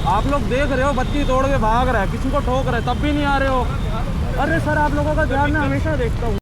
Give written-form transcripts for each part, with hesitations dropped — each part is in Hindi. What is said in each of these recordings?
आप लोग देख रहे हो बत्ती तोड़ के भाग रहा है, किसी को ठोक रहे तब भी नहीं आ रहे हो। अरे सर आप लोगों का ध्यान मैं हमेशा देखता हूँ।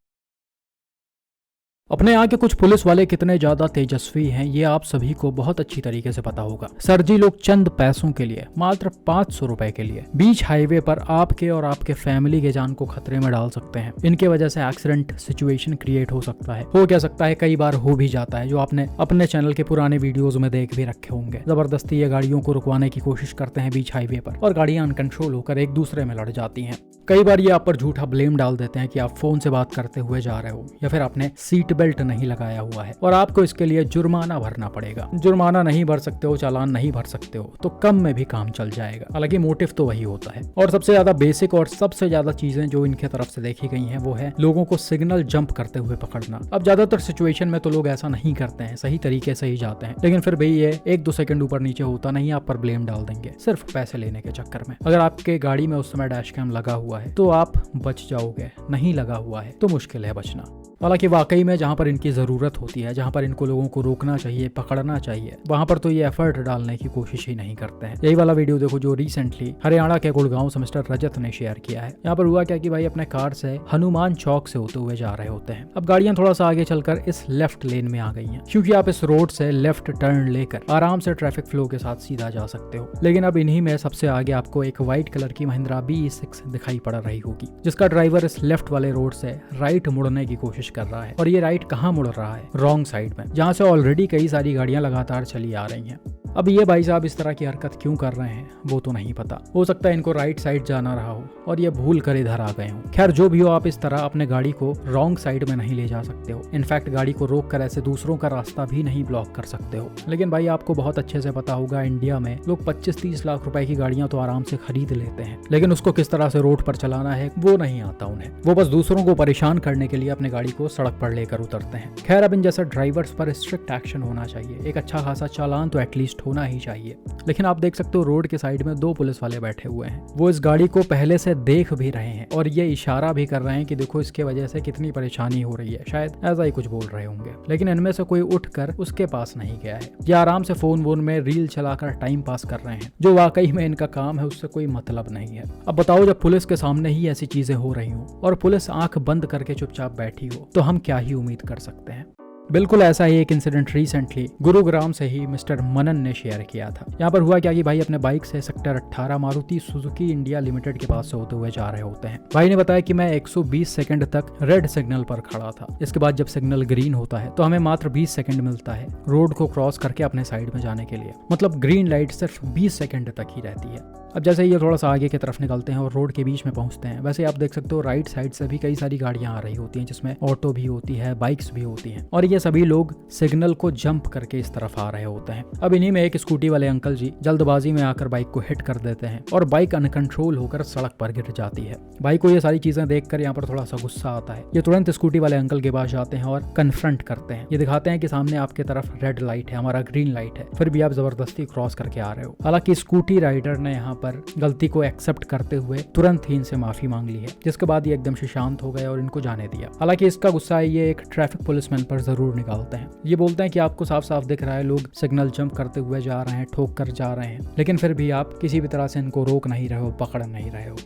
अपने यहाँ के कुछ पुलिस वाले कितने ज्यादा तेजस्वी हैं ये आप सभी को बहुत अच्छी तरीके से पता होगा। सर जी लोग चंद पैसों के लिए, मात्र 500 रुपए के लिए बीच हाईवे पर आपके और आपके फैमिली के जान को खतरे में डाल सकते हैं। इनके वजह से एक्सीडेंट सिचुएशन क्रिएट हो सकता है, हो क्या सकता है, कई बार हो भी जाता है, जो आपने अपने चैनल के पुराने वीडियोज में देख भी रखे होंगे। जबरदस्ती ये गाड़ियों को रुकवाने की कोशिश करते हैं बीच हाईवे पर और गाड़ियां अनकंट्रोल होकर एक दूसरे में लड़ जाती हैं। कई बार ये आप पर झूठा ब्लेम डाल देते हैं कि आप फोन से बात करते हुए जा रहे हो या फिर आपने सीट बेल्ट नहीं लगाया हुआ है और आपको इसके लिए जुर्माना भरना पड़ेगा। जुर्माना नहीं भर सकते हो, चालान नहीं भर सकते हो तो कम में भी काम चल जाएगा। हालांकि मोटिव तो वही होता है। और सबसे ज्यादा बेसिक और सबसे ज्यादा चीजें जो इनके तरफ से देखी गई हैं वो है लोगों को सिग्नल जंप करते हुए पकड़ना। अब ज्यादातर सिचुएशन में तो लोग ऐसा नहीं करते हैं, सही तरीके से ही जाते हैं, लेकिन फिर भी ये 1-2 सेकंड ऊपर नीचे होता नहीं, आप पर ब्लेम डाल देंगे सिर्फ पैसे लेने के चक्कर में। अगर आपके गाड़ी में उस समय डैश कैम लगा हुआ है तो आप बच जाओगे, नहीं लगा हुआ है तो मुश्किल है बचना। हालांकि वाकई में जहां पर इनकी जरूरत होती है, जहां पर इनको लोगों को रोकना चाहिए, पकड़ना चाहिए, वहां पर तो ये एफर्ट डालने की कोशिश ही नहीं करते हैं। यही वाला वीडियो देखो जो रिसेंटली हरियाणा के गुड़गांव से मिस्टर रजत ने शेयर किया है। यहाँ पर हुआ क्या कि भाई अपने कार से हनुमान चौक से होते हुए जा रहे होते हैं। अब गाड़ियां थोड़ा सा आगे चलकर इस लेफ्ट लेन में आ गई हैं, क्योंकि आप इस रोड से लेफ्ट टर्न लेकर आराम से ट्रैफिक फ्लो के साथ सीधा जा सकते हो। लेकिन अब इन्हीं में सबसे आगे आपको एक व्हाइट कलर की महिंद्रा BE6 दिखाई पड़ रही होगी, जिसका ड्राइवर इस लेफ्ट वाले रोड से राइट मुड़ने की कोशिश कर रहा है। और ये राइट कहाँ मुड़ रहा है? रॉन्ग साइड में, जहां से ऑलरेडी कई सारी गाड़ियां लगातार चली आ रही हैं। अब ये भाई साहब इस तरह की हरकत क्यों कर रहे हैं वो तो नहीं पता। हो सकता है इनको राइट साइड जाना रहा हो और ये भूल कर इधर आ गए हो। खैर जो भी हो, आप इस तरह अपने गाड़ी को रॉन्ग साइड में नहीं ले जा सकते हो। इनफैक्ट गाड़ी को रोक कर ऐसे दूसरों का रास्ता भी नहीं ब्लॉक कर सकते हो। लेकिन भाई आपको बहुत अच्छे से पता होगा, इंडिया में लोग 25-30 लाख रुपए की गाड़ियां तो आराम से खरीद लेते हैं, लेकिन उसको किस तरह से रोड पर चलाना है वो नहीं आता उन्हें। वो बस दूसरों को परेशान करने के लिए अपनी गाड़ी को सड़क पर लेकर उतरते हैं। खैर अब इन जैसे ड्राइवर्स पर स्ट्रिक्ट एक्शन होना चाहिए, एक अच्छा खासा चालान तो एटलीस्ट होना ही चाहिए। लेकिन आप देख सकते हो रोड के साइड में 2 पुलिस वाले बैठे हुए हैं। वो इस गाड़ी को पहले से देख भी रहे हैं और ये इशारा भी कर रहे हैं कि देखो इसके वजह से कितनी परेशानी हो रही है, शायद ऐसा ही कुछ बोल रहे होंगे। लेकिन इनमें से कोई उठकर उसके पास नहीं गया है। ये आराम से फोन वोन में रील चलाकर टाइम पास कर रहे हैं, जो वाकई में इनका काम है उससे कोई मतलब नहीं है। अब बताओ, जब पुलिस के सामने ही ऐसी चीजें हो रही हो और पुलिस आंख बंद करके चुपचाप बैठी हो तो हम क्या ही उम्मीद कर सकते हैं। बिल्कुल ऐसा ही एक इंसिडेंट रिसेंटली गुरुग्राम से ही मिस्टर मनन ने शेयर किया था। यहाँ पर हुआ क्या कि भाई अपने बाइक से sector 18 Maruti Suzuki India limited के पास से होते हुए जा रहे होते हैं। भाई ने बताया कि मैं 120 सेकंड तक रेड सिग्नल पर खड़ा था। इसके बाद जब सिग्नल ग्रीन होता है तो हमें मात्र 20 सेकंड मिलता है रोड को क्रॉस करके अपने साइड में जाने के लिए। मतलब ग्रीन लाइट सिर्फ 20 सेकंड तक ही रहती है। अब जैसे ये थोड़ा सा आगे की तरफ निकलते हैं और रोड के बीच में पहुंचते हैं, वैसे आप देख सकते हो राइट साइड से भी कई सारी गाड़ियां आ रही होती हैं, जिसमें ऑटो भी होती है, बाइक्स भी होती हैं, और ये सभी लोग सिग्नल को जंप करके इस तरफ आ रहे होते हैं। अब इन्हीं में एक स्कूटी वाले अंकल जी जल्दबाजी में आकर बाइक को हिट कर देते हैं और बाइक अनकंट्रोल होकर सड़क पर गिर जाती है। भाई को ये सारी चीजें देखकर यहाँ पर थोड़ा सा गुस्सा आता है। ये तुरंत स्कूटी वाले अंकल के पास जाते हैं और कन्फ्रंट करते हैं। ये दिखाते हैं कि सामने आपके तरफ रेड लाइट है, हमारा ग्रीन लाइट है, फिर भी आप जबरदस्ती क्रॉस करके आ रहे हो। हालांकि स्कूटी राइडर ने यहाँ पर गलती को एक्सेप्ट करते हुए तुरंत ही इनसे माफी मांग ली है, जिसके बाद ये एकदम से शांत हो गए और इनको जाने दिया। हालांकि इसका गुस्सा ये एक ट्रैफिक पुलिसमैन पर जरूर निकालते हैं। ये बोलते हैं कि आपको साफ साफ दिख रहा है लोग सिग्नल जंप करते हुए जा रहे हैं, ठोक कर जा रहे हैं, लेकिन फिर भी आप किसी भी तरह से इनको रोक नहीं रहे हो, पकड़ नहीं रहे हो।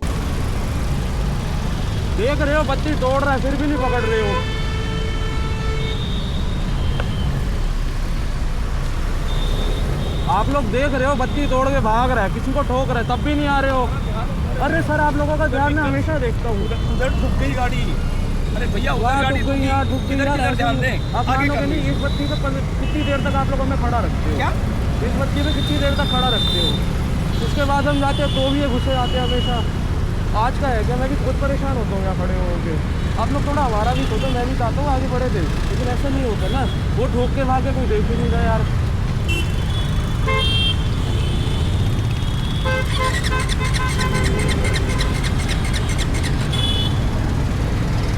देख रहे हो बत्ती तोड़ रहा है फिर भी नहीं पकड़ रहे हो। आप लोग देख रहे हो बत्ती तोड़ के भाग रहा है, किसी को ठोक रहा है तब भी नहीं आ रहे हो। अरे सर आप लोगों का ध्यान मैं हमेशा देखता हूँ। उधर ठुक गई गाड़ी। अरे भैया उधर गाड़ी ठुक गई यार, ठुक गई यार। ध्यान दें आप लोगों के लिए इस बत्ती पे कितनी देर तक आप लोगों में खड़ा रखते हो? क्या इस बत्ती पे कितनी देर तक खड़ा रखते हो? उसके बाद हम जाते हैं तो भी ये घुसे आते हैं हमेशा। आज का है क्या? मैं भी खुद परेशान होता हूँ यहाँ खड़े होके। आप लोग थोड़ा हमारा भी सोचो, मैं भी चाहता हूँ आगे बढ़े थे, लेकिन ऐसा नहीं होता ना। वो ठोक के भागे कोई देख ही नहीं रहा यार।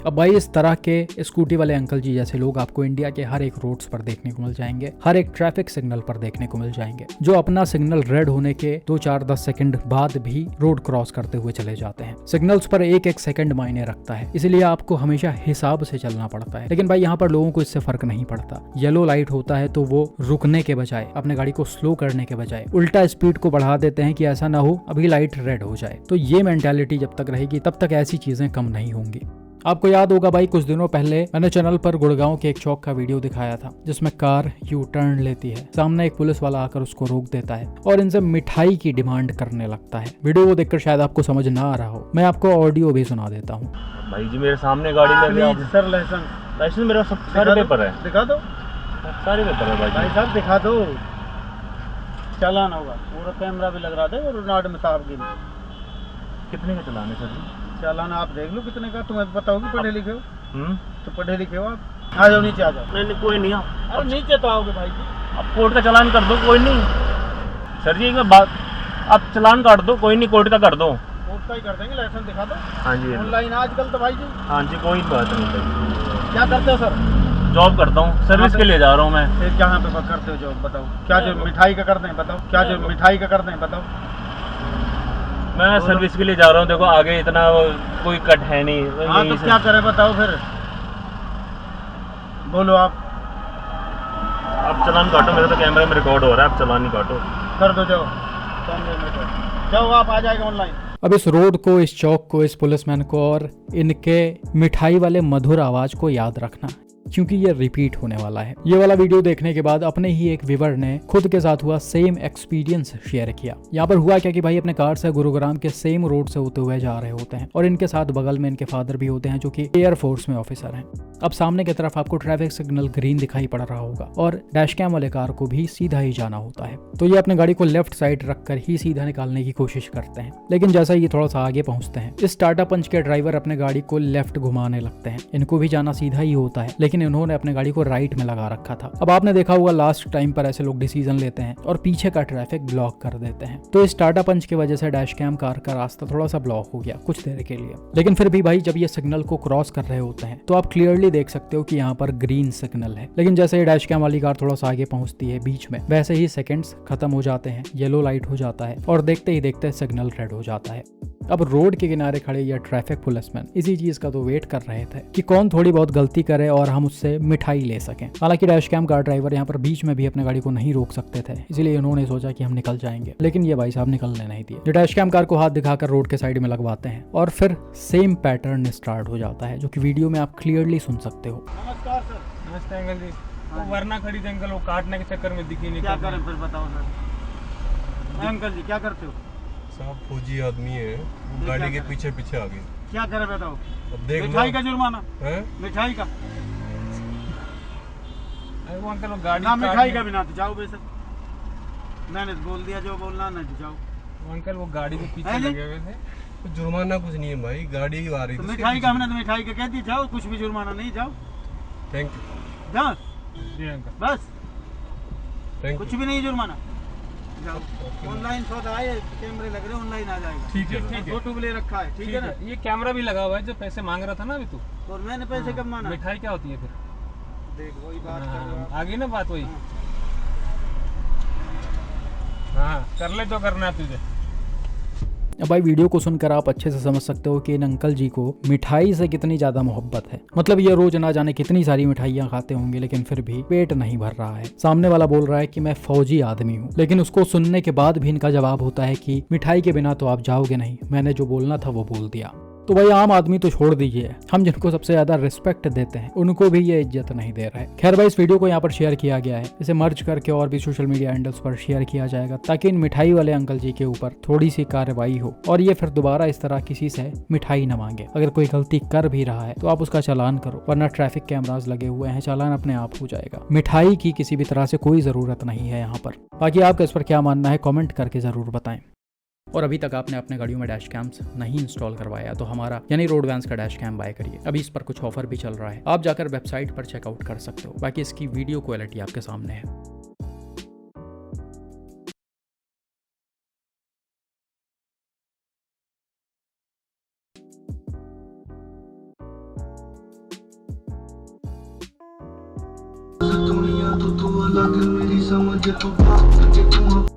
अब भाई इस तरह के स्कूटी वाले अंकल जी जैसे लोग आपको इंडिया के हर एक रोड्स पर देखने को मिल जाएंगे, हर एक ट्रैफिक सिग्नल पर देखने को मिल जाएंगे, जो अपना सिग्नल रेड होने के 2-4-10 सेकंड बाद भी रोड क्रॉस करते हुए चले जाते हैं। सिग्नल्स पर एक एक सेकंड मायने रखता है, इसलिए आपको हमेशा हिसाब से चलना पड़ता है। लेकिन भाई यहाँ पर लोगों को इससे फर्क नहीं पड़ता। येलो लाइट होता है तो वो रुकने के बजाय, अपने गाड़ी को स्लो करने के बजाय उल्टा स्पीड को बढ़ा देते हैं कि ऐसा ना हो अभी लाइट रेड हो जाए। तो ये मेंटालिटी जब तक रहेगी तब तक ऐसी चीजें कम नहीं होंगी। आपको याद होगा भाई कुछ दिनों पहले मैंने चैनल पर गुड़गांव के एक चौक का वीडियो दिखाया था जिसमें कार यू टर्न लेती है, सामने एक पुलिस वाला आकर उसको रोक देता है और इनसे मिठाई की डिमांड करने लगता है। वीडियो को देखकर शायद आपको समझ ना आ रहा हो, मैं आपको ऑडियो भी सुना देता हूँ। भाई जी मेरे सामने गाड़ी लगी सर लाइसेंस मेरा सब सारे पेपर है, दिखा दो, सारे पेपर है भाई साहब दिखा दो। चालान होगा, पूरा कैमरा भी लग रहा था और नाड़ में साहब गिन। कितने का चलान है सर जी? चालान आप देख लो कितने का, तुम्हें बताओगे पढ़े लिखे हो? तो पढ़े लिखे हो आप? आ जाओ नीचे आ जाओ। नहीं कोई नहीं, अरे नीचे तो आओगे भाई जी। अब कोर्ट का चालान कर दो, कोई नहीं सर जी, एक बात, आप चालान काट दो, कोई नहीं कोर्ट का कर दो। कोर्ट का ही कर देंगे, लाइसेंस दिखा दो। हाँ जी ऑनलाइन आजकल तो भाई जी। हाँ जी कोई बात नहीं सर। क्या करते हो सर? जॉब करता हूँ, सर्विस के लिए जा रहा हूँ मैं। फिर कहाँ पे करते हो जॉब बताओ? क्या जो मिठाई का करते हैं बताओ? क्या जो मिठाई का करते हैं बताओ? मैं सर्विस के लिए जा रहा हूँ, देखो आगे इतना कोई कट है नहीं। हाँ तो क्या करें बताओ फिर, बोलो आप चालान काटो, मेरे तो कैमरे में रिकॉर्ड हो रहा है, आप चालान नहीं काटो। कर दो, जाओ कैमरे में तो। जाओ आप, आ जाएगा ऑनलाइन। अब इस रोड को, इस चौक को, इस पुलिसमैन को और इनके मिठाई वाले मधुर आवाज को याद रखना, क्योंकि ये रिपीट होने वाला है। ये वाला वीडियो देखने के बाद अपने ही एक व्यूअर ने खुद के साथ हुआ सेम एक्सपीरियंस शेयर किया। यहाँ पर हुआ क्या कि भाई अपने कार से गुरुग्राम के सेम रोड से होते हुए जा रहे होते हैं और इनके साथ बगल में इनके फादर भी होते हैं जो कि एयरफोर्स में ऑफिसर हैं। अब सामने की तरफ आपको ट्रैफिक सिग्नल ग्रीन दिखाई पड़ रहा होगा और डैश कैम वाले कार को भी सीधा ही जाना होता है, तो ये अपने गाड़ी को लेफ्ट साइड रखकर ही सीधा निकालने की कोशिश करते हैं। लेकिन जैसा ये थोड़ा सा आगे पहुंचते हैं, इस टाटा पंच के ड्राइवर अपने गाड़ी को लेफ्ट घुमाने लगते हैं। इनको भी जाना सीधा ही होता है, लेकिन इन्होंने अपने गाड़ी को राइट में लगा रखा था। अब आपने देखा होगा लास्ट टाइम पर ऐसे लोग डिसीजन लेते हैं और पीछे का ट्रैफिक ब्लॉक कर देते हैं। तो इस टाटा पंच की वजह से डैश कैम कार का रास्ता थोड़ा सा ब्लॉक हो गया कुछ देर के लिए। लेकिन फिर भी भाई जब ये सिग्नल को क्रॉस कर रहे होते हैं तो आप क्लियरली देख सकते हो कि यहाँ पर ग्रीन सिग्नल है। लेकिन जैसे ये डैश कैम वाली कार थोड़ा सा आगे पहुंचती है बीच में, वैसे ही सेकंड्स खत्म हो जाते हैं, येलो लाइट हो जाता है और देखते ही देखते सिग्नल रेड हो जाता है। अब रोड के किनारे खड़े ये ट्रैफिक पुलिसमैन इसी चीज का तो वेट कर रहे थे कि कौन थोड़ी बहुत गलती करे और हम उससे मिठाई ले सकें। हालांकि डैश कैम कार ड्राइवर यहाँ पर बीच में भी अपने गाड़ी को नहीं रोक सकते थे, इसलिए उन्होंने सोचा कि हम निकल जाएंगे, लेकिन ये भाई साहब निकलने नहीं दिए। डैश कैम कार को हाथ दिखाकर रोड के साइड में लगवाते हैं और फिर सेम पैटर्न स्टार्ट हो जाता है, जो कि वीडियो में आप क्लियरली सुन सकते हो। नमस्कार सर। नमस्ते अंकल जी। वो वरना खड़ी थी अंकल, वो काटने के चक्कर में दिखी नहीं। क्या करें फिर बताओ सर? अंकल जी क्या करते हो? साहब फौजी आदमी है, वो गाड़ी के पीछे पीछे आ गए। क्या करें बताओ? अब देख लो। मिठाई का जुर्माना हैं? मिठाई का वो अंकल वो गाड़ी ना, मिठाई का भी ना तो जाओ बेशक। मैंने बोल दिया जो बोलना, नहीं तो जाओ। वो अंकल वो गाड़ी के पीछे हैं जी? लगे हुए थे। तो जुर्माना कुछ नहीं है भाई, गाड़ी आ रही तो थी। मिठाई का हमने तो मिठाई का कह दी, जाओ कुछ भी जुर्माना नहीं, जाओ थैंक यू, जाओ जी अंकल। बस, थैंक कुछ यू। भी नहीं जुर्माना। जाओ ऑनलाइन सौदा आए, कैमरे लग रहे हैं, ऑनलाइन आ जाएगा। ठीक है ठीक है फोटो भी ले रखा है, ठीक है ना? ये कैमरा भी लगा हुआ है, जो पैसे मांग रहा था ना अभी तू। और मैंने पैसे कब माना? मिठाई क्या होती है फिर? देख वही बात कर रहे हो आप। आगे ना बात वही। हाँ कर ले जो करना है तुझे। अब भाई वीडियो को सुनकर आप अच्छे से समझ सकते हो कि इन अंकल जी को मिठाई से कितनी ज्यादा मोहब्बत है। मतलब ये रोज ना जाने कितनी सारी मिठाइयाँ खाते होंगे, लेकिन फिर भी पेट नहीं भर रहा है। सामने वाला बोल रहा है कि मैं फौजी आदमी हूँ, लेकिन उसको सुनने के बाद भी इनका जवाब होता है कि मिठाई के बिना तो आप जाओगे नहीं, मैंने जो बोलना था वो बोल दिया। तो भाई आम आदमी तो छोड़ दीजिए, हम जिनको सबसे ज्यादा रिस्पेक्ट देते हैं उनको भी ये इज्जत नहीं दे रहा है। खैर भाई इस वीडियो को यहाँ पर शेयर किया गया है, इसे मर्ज करके और भी सोशल मीडिया हैंडल्स पर शेयर किया जाएगा ताकि इन मिठाई वाले अंकल जी के ऊपर थोड़ी सी कार्रवाई हो और ये फिर दोबारा इस तरह किसी से मिठाई न मांगे। अगर कोई गलती कर भी रहा है तो आप उसका चालान करो, वरना ट्रैफिक कैमरास लगे हुए हैं, चालान अपने आप हो जाएगा। मिठाई की किसी भी तरह से कोई जरूरत नहीं है यहाँ पर। बाकी आपका इस पर क्या मानना है कमेंट करके जरूर बताएं। और अभी तक आपने अपने गाड़ियों में डैश कैम्स नहीं इंस्टॉल करवाया तो हमारा यानी रोड वैन्स का डैश कैम बाय करिए। अभी इस पर कुछ ऑफर भी चल रहा है, आप जाकर वेबसाइट पर चेकआउट कर सकते हो। बाकी इसकी वीडियो क्वालिटी आपके सामने है। तो तू अलग मेरी समझ तो बात के तू